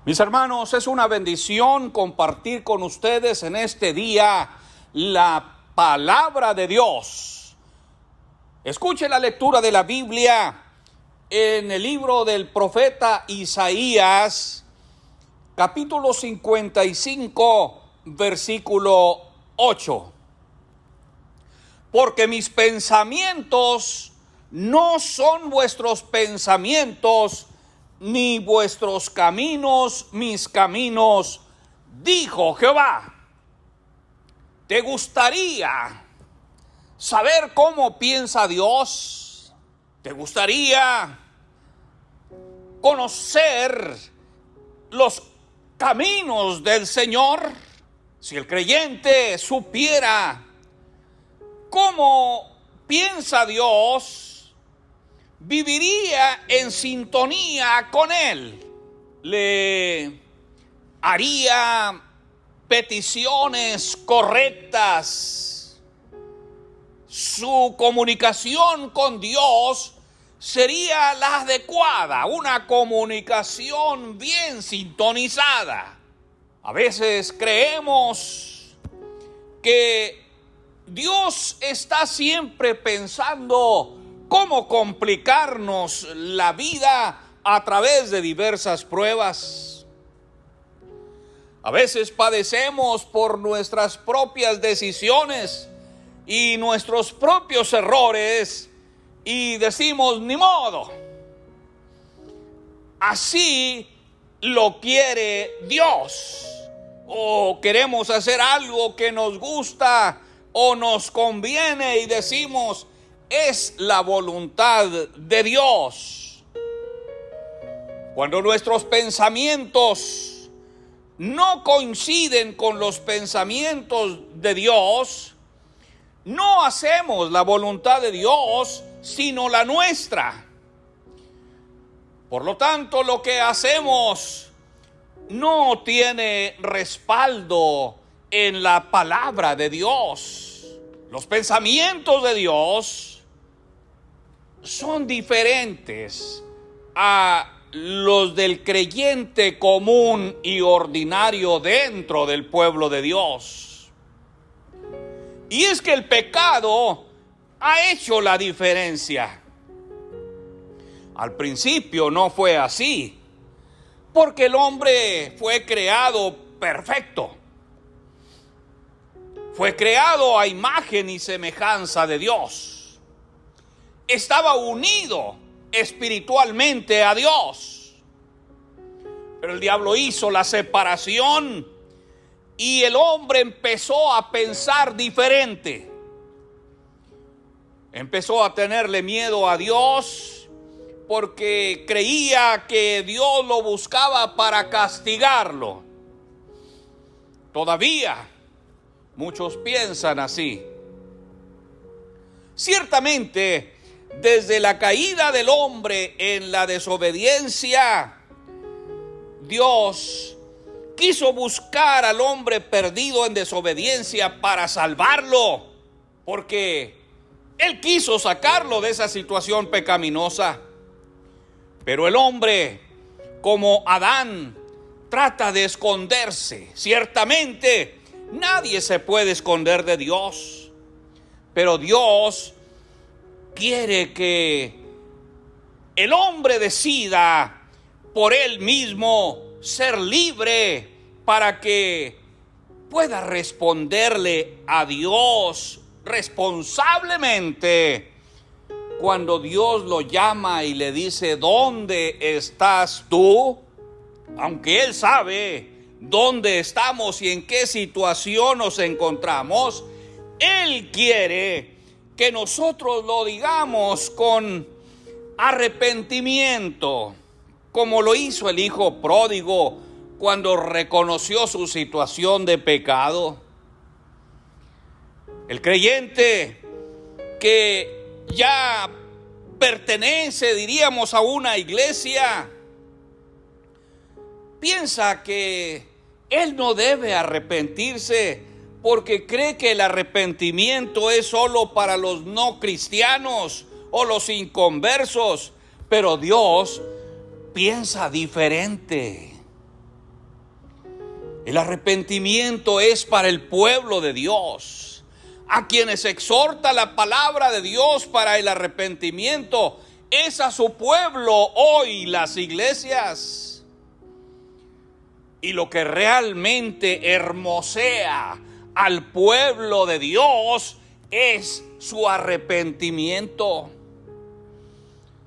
Mis hermanos, es una bendición compartir con ustedes en este día la palabra de Dios. Escuche la lectura de la Biblia en el libro del profeta Isaías, capítulo 55, versículo 8. Porque mis pensamientos no son vuestros pensamientos, ni vuestros caminos mis caminos, dijo Jehová. ¿Te gustaría saber cómo piensa Dios? ¿Te gustaría conocer los caminos del Señor? Si el creyente supiera cómo piensa Dios, viviría en sintonía con Él, le haría peticiones correctas, su comunicación con Dios sería la adecuada, una comunicación bien sintonizada. A veces creemos que Dios está siempre pensando cómo complicarnos la vida a través de diversas pruebas. A veces padecemos por nuestras propias decisiones y nuestros propios errores y decimos, ni modo, así lo quiere Dios. O queremos hacer algo que nos gusta o nos conviene y decimos, es la voluntad de Dios. Cuando nuestros pensamientos no coinciden con los pensamientos de Dios, no hacemos la voluntad de Dios, sino la nuestra. Por lo tanto, lo que hacemos no tiene respaldo en la palabra de Dios. Los pensamientos de Dios son diferentes a los del creyente común y ordinario dentro del pueblo de Dios. Y es que el pecado ha hecho la diferencia. Al principio no fue así, porque el hombre fue creado perfecto. Fue creado a imagen y semejanza de Dios. Estaba unido espiritualmente a Dios. Pero el diablo hizo la separación y el hombre empezó a pensar diferente. Empezó a tenerle miedo a Dios porque creía que Dios lo buscaba para castigarlo. Todavía muchos piensan así. Ciertamente, desde la caída del hombre en la desobediencia, Dios quiso buscar al hombre perdido en desobediencia para salvarlo, porque Él quiso sacarlo de esa situación pecaminosa. Pero el hombre, como Adán, trata de esconderse. Ciertamente, nadie se puede esconder de Dios, pero Dios quiere que el hombre decida por él mismo ser libre para que pueda responderle a Dios responsablemente cuando Dios lo llama y le dice, ¿dónde estás tú? Aunque Él sabe dónde estamos y en qué situación nos encontramos, Él quiere que nosotros lo digamos con arrepentimiento, como lo hizo el hijo pródigo cuando reconoció su situación de pecado. El creyente que ya pertenece, diríamos, a una iglesia, piensa que él no debe arrepentirse porque cree que el arrepentimiento es solo para los no cristianos o los inconversos, pero Dios piensa diferente. El arrepentimiento es para el pueblo de Dios, a quienes exhorta la palabra de Dios para el arrepentimiento. Es a su pueblo hoy las iglesias. Y lo que realmente hermosea al pueblo de Dios es su arrepentimiento.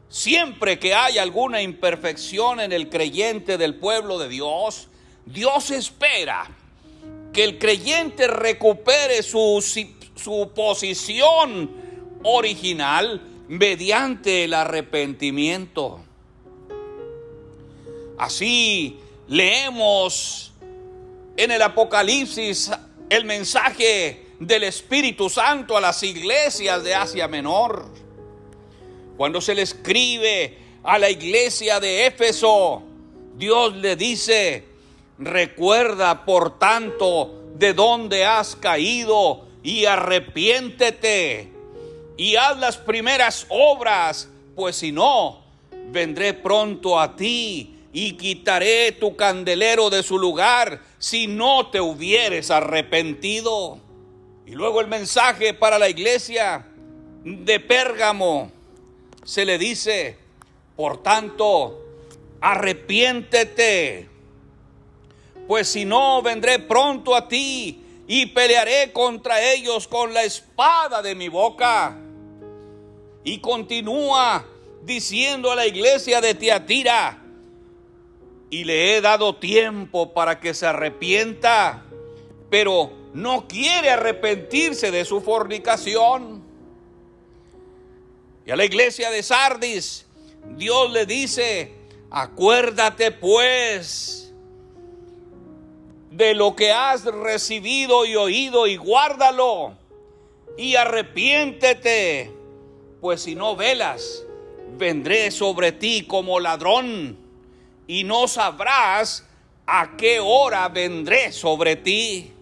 Siempre que hay alguna imperfección en el creyente del pueblo de Dios, Dios espera que el creyente recupere su posición original mediante el arrepentimiento. Así leemos en el Apocalipsis el mensaje del Espíritu Santo a las iglesias de Asia Menor. Cuando se le escribe a la iglesia de Éfeso, Dios le dice: recuerda por tanto de dónde has caído y arrepiéntete y haz las primeras obras, pues si no, vendré pronto a ti y quitaré tu candelero de su lugar si no te hubieres arrepentido. Y luego el mensaje para la iglesia de Pérgamo, se le dice: por tanto, arrepiéntete, pues si no, vendré pronto a ti y pelearé contra ellos con la espada de mi boca. Y continúa diciendo a la iglesia de Tiatira: y le he dado tiempo para que se arrepienta, pero no quiere arrepentirse de su fornicación. Y a la iglesia de Sardis, Dios le dice: acuérdate pues de lo que has recibido y oído y guárdalo y arrepiéntete, pues si no velas, vendré sobre ti como ladrón y no sabrás a qué hora vendré sobre ti.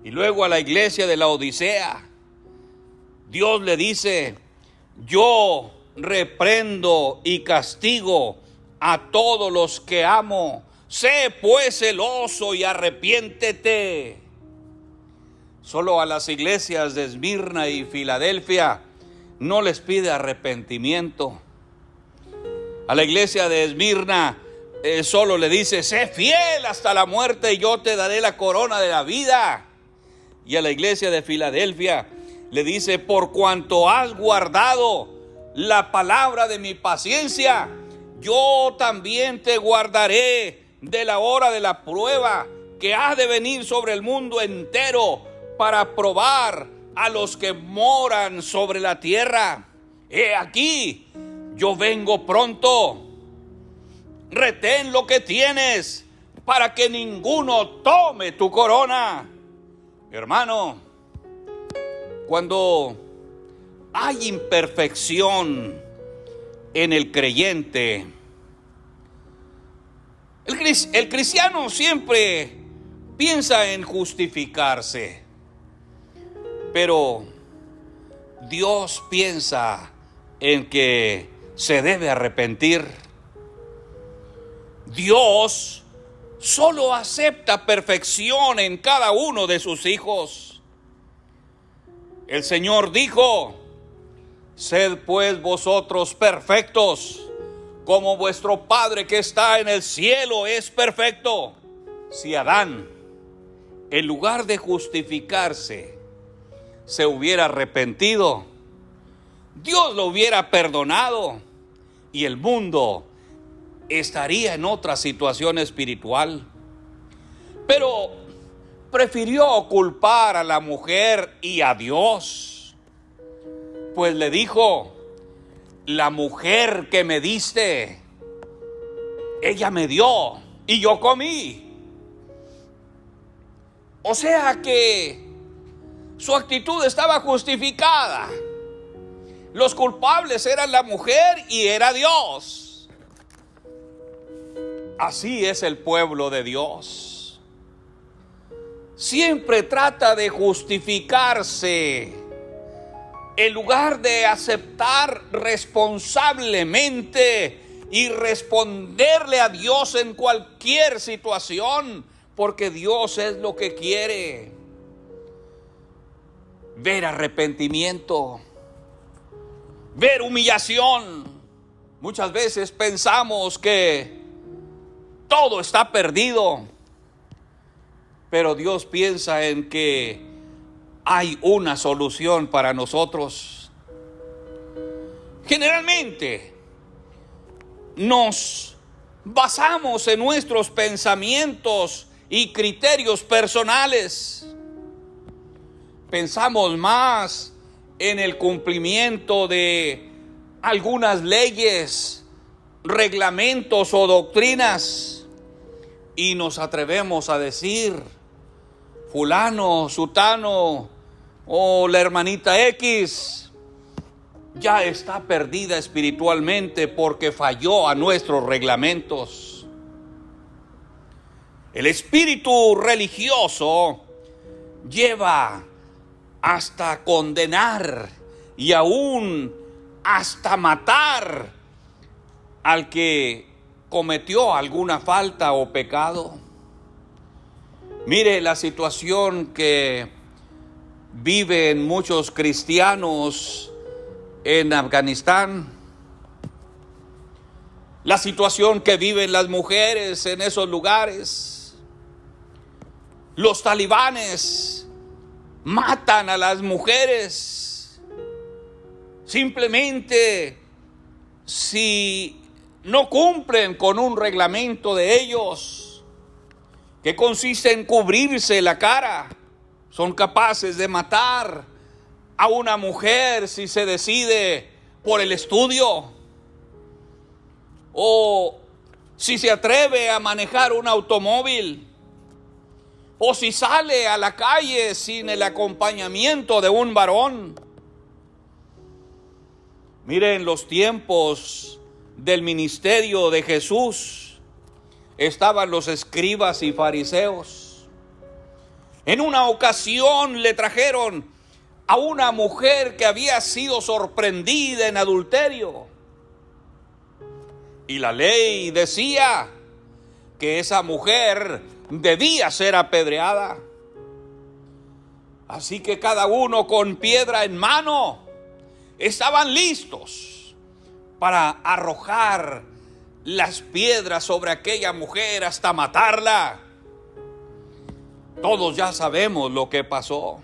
Y luego a la iglesia de la Odisea, Dios le dice: yo reprendo y castigo a todos los que amo. Sé pues celoso y arrepiéntete. Solo a las iglesias de Esmirna y Filadelfia no les pide arrepentimiento. A la iglesia de Esmirna solo le dice: sé fiel hasta la muerte y yo te daré la corona de la vida. Y a la iglesia de Filadelfia le dice: por cuanto has guardado la palabra de mi paciencia, yo también te guardaré de la hora de la prueba que ha de venir sobre el mundo entero para probar a los que moran sobre la tierra. He aquí, yo vengo pronto. Retén lo que tienes para que ninguno tome tu corona. Hermano, cuando hay imperfección en el creyente, el cristiano siempre piensa en justificarse, pero Dios piensa en que se debe arrepentir. Dios solo acepta perfección en cada uno de sus hijos. El Señor dijo: sed pues vosotros perfectos, como vuestro Padre que está en el cielo es perfecto. Si Adán, en lugar de justificarse, se hubiera arrepentido, Dios lo hubiera perdonado y el mundo estaría en otra situación espiritual. Pero prefirió culpar a la mujer y a Dios, pues le dijo: la mujer que me diste, ella me dio y yo comí. O sea que su actitud estaba justificada. Los culpables eran la mujer y era Dios. Así es el pueblo de Dios. Siempre trata de justificarse en lugar de aceptar responsablemente y responderle a Dios en cualquier situación, porque Dios es lo que quiere. Ver arrepentimiento, ver humillación. Muchas veces pensamos que todo está perdido, pero Dios piensa en que hay una solución para nosotros. Generalmente nos basamos en nuestros pensamientos y criterios personales. Pensamos más en el cumplimiento de algunas leyes, reglamentos o doctrinas, y nos atrevemos a decir: fulano, sutano o la hermanita X ya está perdida espiritualmente porque falló a nuestros reglamentos. El espíritu religioso lleva hasta condenar y aún hasta matar al que cometió alguna falta o pecado. Mire la situación que viven muchos cristianos en Afganistán, la situación que viven las mujeres en esos lugares. Los talibanes matan a las mujeres simplemente si no cumplen con un reglamento de ellos, que consiste en cubrirse la cara. Son capaces de matar a una mujer si se decide por el estudio, o si se atreve a manejar un automóvil, o si sale a la calle sin el acompañamiento de un varón. Miren, los tiempos del ministerio de Jesús estaban los escribas y fariseos. En una ocasión le trajeron a una mujer que había sido sorprendida en adulterio, y la ley decía que esa mujer debía ser apedreada. Así que cada uno con piedra en mano estaban listos para arrojar las piedras sobre aquella mujer hasta matarla. Todos ya sabemos lo que pasó.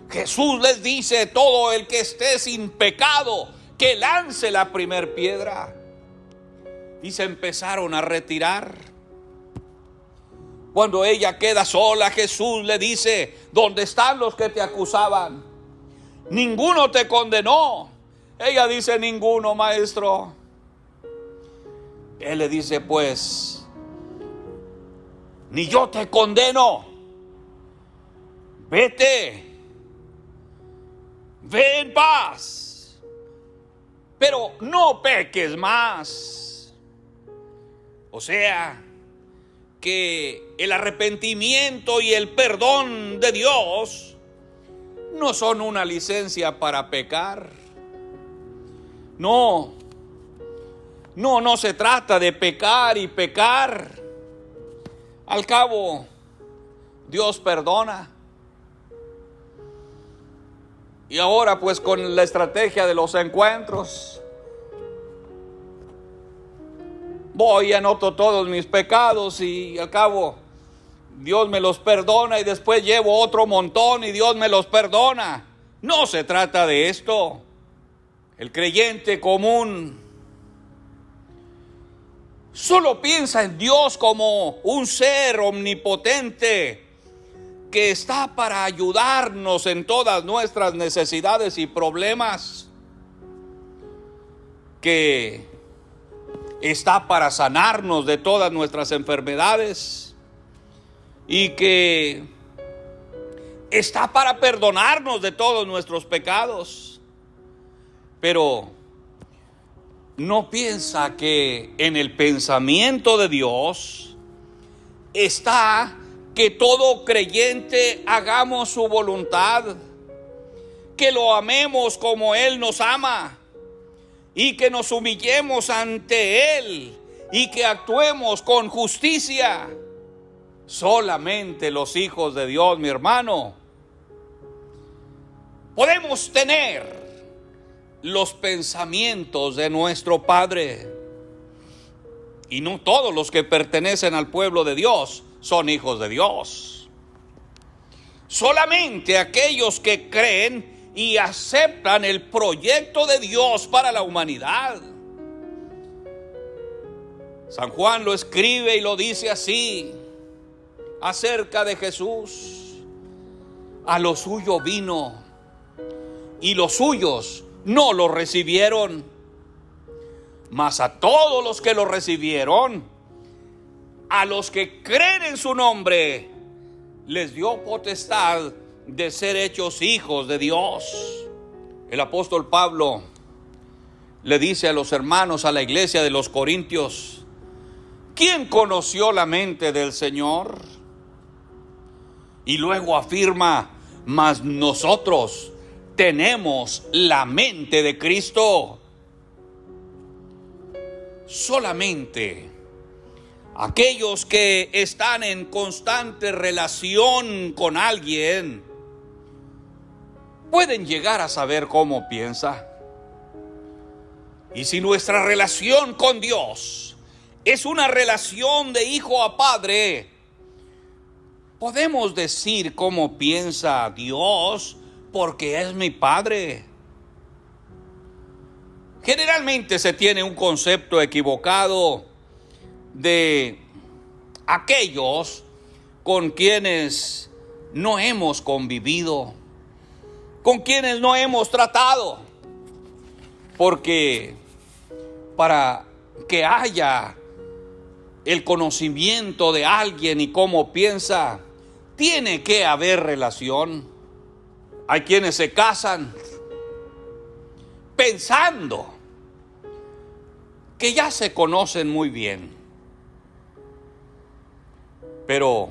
Jesús les dice: todo el que esté sin pecado, que lance la primer piedra. Y se empezaron a retirar. Cuando ella queda sola, Jesús le dice: ¿dónde están los que te acusaban? Ninguno te condenó. Ella dice: ninguno, maestro. Él le dice: pues ni yo te condeno. Vete, ve en paz, pero no peques más. O sea, que el arrepentimiento y el perdón de Dios no son una licencia para pecar. No se trata de pecar y pecar. Al cabo, Dios perdona. Y ahora, pues, con la estrategia de los encuentros, voy y anoto todos mis pecados y al cabo Dios me los perdona, y después llevo otro montón y Dios me los perdona. No se trata de esto. El creyente común solo piensa en Dios como un ser omnipotente que está para ayudarnos en todas nuestras necesidades y problemas, que está para sanarnos de todas nuestras enfermedades y que está para perdonarnos de todos nuestros pecados. Pero no piensa que en el pensamiento de Dios está que todo creyente hagamos su voluntad, que lo amemos como Él nos ama, y que nos humillemos ante Él y que actuemos con justicia. Solamente los hijos de Dios, mi hermano, podemos tener los pensamientos de nuestro Padre. Y no todos los que pertenecen al pueblo de Dios son hijos de Dios. Solamente aquellos que creen y aceptan el proyecto de Dios para la humanidad. San Juan lo escribe y lo dice así acerca de Jesús: a lo suyo vino y los suyos no lo recibieron, mas a todos los que lo recibieron, a los que creen en su nombre, les dio potestad de ser hechos hijos de Dios. El apóstol Pablo le dice a los hermanos, a la iglesia de los Corintios: ¿quién conoció la mente del Señor? Y luego afirma: mas nosotros tenemos la mente de Cristo. Solamente aquellos que están en constante relación con alguien pueden llegar a saber cómo piensa. Y si nuestra relación con Dios es una relación de hijo a padre, podemos decir cómo piensa Dios porque es mi Padre. Generalmente se tiene un concepto equivocado de aquellos con quienes no hemos convivido, con quienes no hemos tratado, porque para que haya el conocimiento de alguien y cómo piensa, tiene que haber relación. Hay quienes se casan pensando que ya se conocen muy bien, pero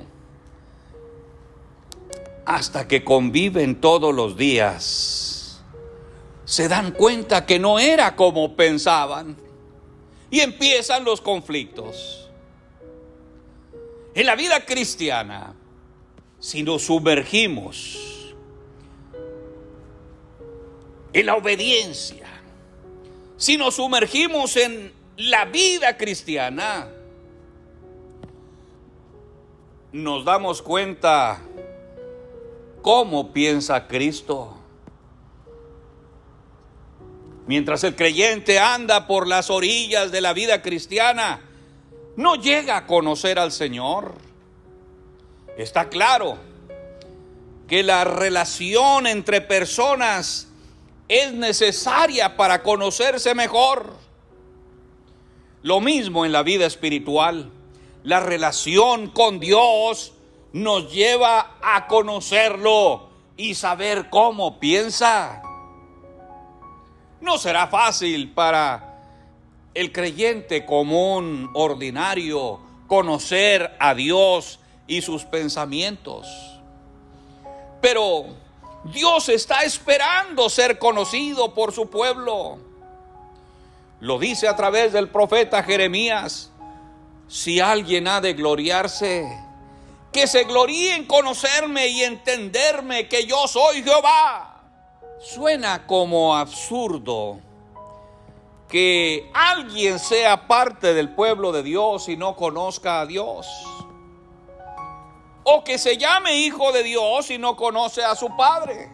hasta que conviven todos los días se dan cuenta que no era como pensaban y empiezan los conflictos. En la vida cristiana, si nos sumergimos en la obediencia, si nos sumergimos en la vida cristiana, nos damos cuenta cómo piensa Cristo. Mientras el creyente anda por las orillas de la vida cristiana, no llega a conocer al Señor. Está claro que la relación entre personas es necesaria para conocerse mejor. Lo mismo en la vida espiritual. La relación con Dios nos lleva a conocerlo y saber cómo piensa. No será fácil para el creyente común, ordinario, conocer a Dios y sus pensamientos. Pero Dios está esperando ser conocido por su pueblo. Lo dice a través del profeta Jeremías: si alguien ha de gloriarse, que se gloríe en conocerme y entenderme que yo soy Jehová. Suena como absurdo que alguien sea parte del pueblo de Dios y no conozca a Dios, o que se llame hijo de Dios y no conoce a su Padre.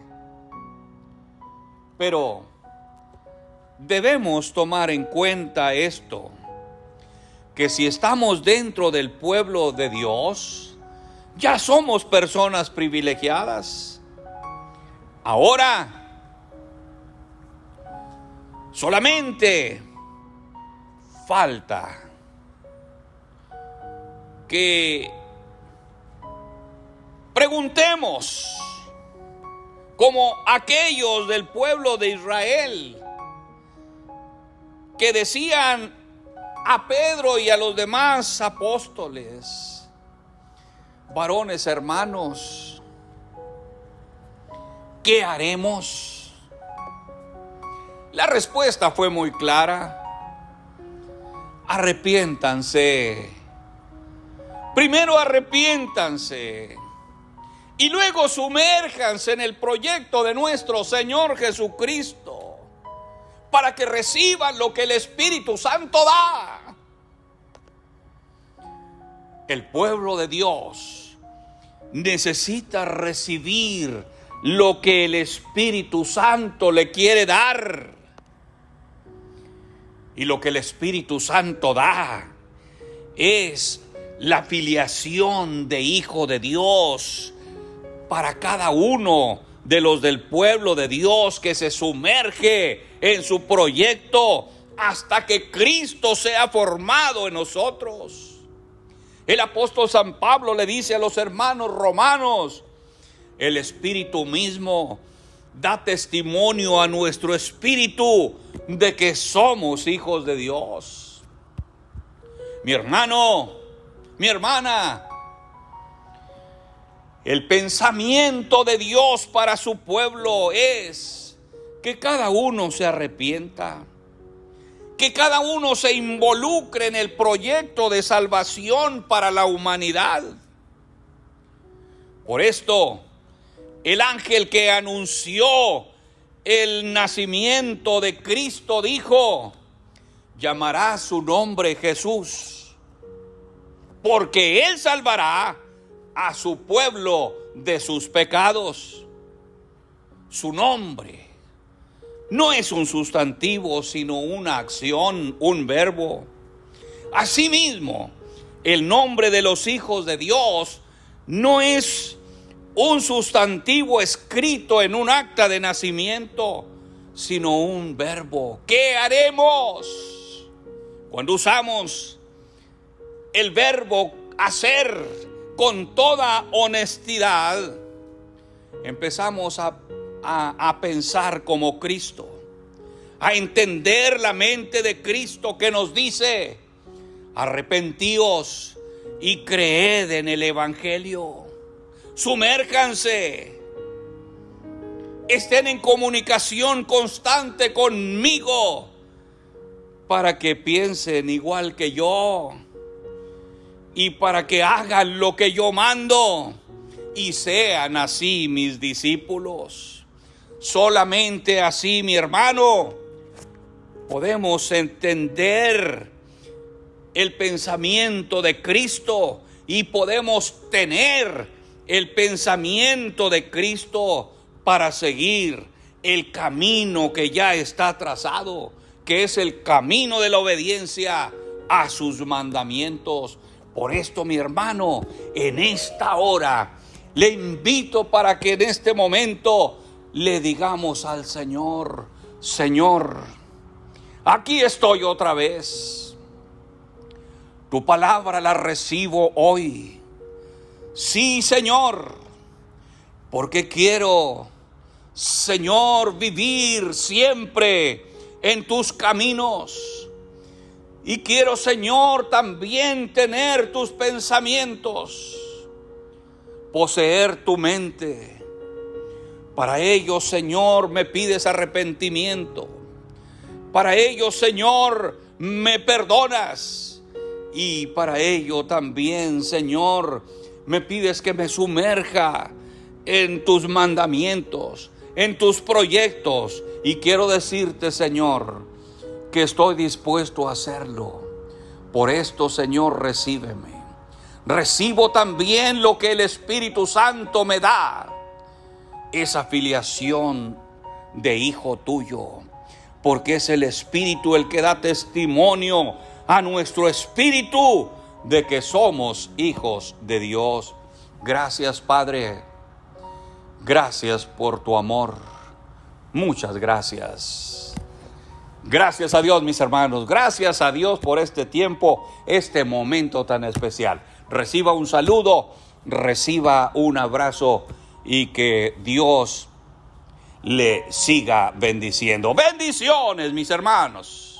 Pero debemos tomar en cuenta esto, que si estamos dentro del pueblo de Dios, ya somos personas privilegiadas. Ahora, solamente falta que preguntemos, como aquellos del pueblo de Israel que decían a Pedro y a los demás apóstoles: varones hermanos, ¿qué haremos? La respuesta fue muy clara. Arrepiéntanse. Primero arrepiéntanse y luego sumérjanse en el proyecto de nuestro Señor Jesucristo para que reciban lo que el Espíritu Santo da. El pueblo de Dios necesita recibir lo que el Espíritu Santo le quiere dar. Y lo que el Espíritu Santo da es la filiación de hijo de Dios para cada uno de los del pueblo de Dios que se sumerge en su proyecto hasta que Cristo sea formado en nosotros. El apóstol San Pablo le dice a los hermanos romanos: el Espíritu mismo da testimonio a nuestro espíritu de que somos hijos de Dios. Mi hermano, mi hermana, el pensamiento de Dios para su pueblo es que cada uno se arrepienta, que cada uno se involucre en el proyecto de salvación para la humanidad. Por esto, el ángel que anunció el nacimiento de Cristo dijo: llamará su nombre Jesús, porque Él salvará a su pueblo de sus pecados. Su nombre no es un sustantivo, sino una acción, un verbo. Asimismo, el nombre de los hijos de Dios no es un sustantivo escrito en un acta de nacimiento, sino un verbo. ¿Qué haremos? Cuando usamos el verbo hacer con toda honestidad, empezamos a pensar como Cristo, a entender la mente de Cristo que nos dice: arrepentíos y creed en el Evangelio. Sumérjanse, estén en comunicación constante conmigo para que piensen igual que yo y para que hagan lo que yo mando y sean así mis discípulos. Solamente así, mi hermano, podemos entender el pensamiento de Cristo y podemos tener el pensamiento de Cristo para seguir el camino que ya está trazado, que es el camino de la obediencia a sus mandamientos. Por esto, mi hermano, en esta hora le invito para que en este momento le digamos al Señor: Señor, aquí estoy otra vez. Tu palabra la recibo hoy. Sí, Señor, porque quiero, Señor, vivir siempre en tus caminos. Y quiero, Señor, también tener tus pensamientos, poseer tu mente. Para ello, Señor, me pides arrepentimiento. Para ello, Señor, me perdonas. Y para ello también, Señor, me pides que me sumerja en tus mandamientos, en tus proyectos. Y quiero decirte, Señor, que estoy dispuesto a hacerlo. Por esto, Señor, recíbeme. Recibo también lo que el Espíritu Santo me da, esa filiación de hijo tuyo, porque es el Espíritu el que da testimonio a nuestro espíritu de que somos hijos de Dios. Gracias, Padre. Gracias por tu amor. Muchas gracias. Gracias a Dios, mis hermanos. Gracias a Dios por este tiempo, este momento tan especial. Reciba un saludo, reciba un abrazo y que Dios le siga bendiciendo. Bendiciones, mis hermanos.